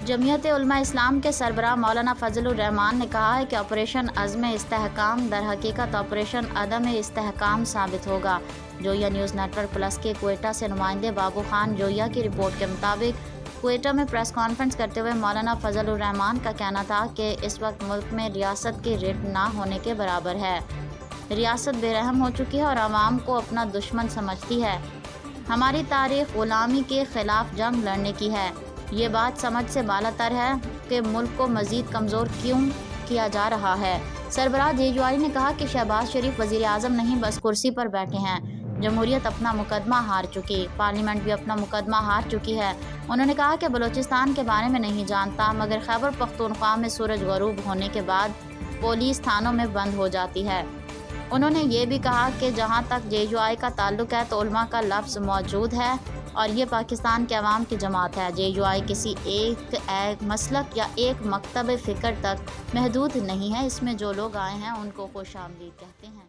जमीयत उलमा इस्लाम के सरबराह मौलाना फजलुर रहमान ने कहा है कि ऑपरेशन अज़्म इस्तेहकाम दर हकीकत ऑपरेशन अदम इस्तेहकाम साबित होगा। जोया न्यूज़ नेटवर्क प्लस के क्वेटा से नुमाइंदे बाबू खान जोया की रिपोर्ट के मुताबिक क्वेटा में प्रेस कॉन्फ्रेंस करते हुए मौलाना फजलुर रहमान का कहना था कि इस वक्त मुल्क में रियासत की रिट ना होने के बराबर है। रियासत बेरहम हो चुकी है और आवाम को अपना दुश्मन समझती है। हमारी तारीख गुलामी के खिलाफ जंग लड़ने की है। ये बात समझ से बालातर है कि मुल्क को मज़ीद कमज़ोर क्यों किया जा रहा है। सरबराह जेजुआरी ने कहा कि शहबाज शरीफ वज़ीर आज़म नहीं बस कुर्सी पर बैठे हैं। जमहूरियत अपना मुकदमा हार चुकी, पार्लियामेंट भी अपना मुकदमा हार चुकी है। उन्होंने कहा कि बलूचिस्तान के बारे में नहीं जानता, मगर खैबर पख्तूनख्वा में सूरज गरूब होने के बाद पुलिस थानों में बंद हो जाती है। उन्होंने ये भी कहा कि जहाँ तक जेजुआई का ताल्लुक़ है तो उलमा का लफ्ज़ मौजूद है और ये पाकिस्तान के अवाम की जमात है। जेजुआई किसी एक मसलक या एक मकतब फ़िक्र तक महदूद नहीं है। इसमें जो लोग आए हैं उनको खुश आमदीद कहते हैं।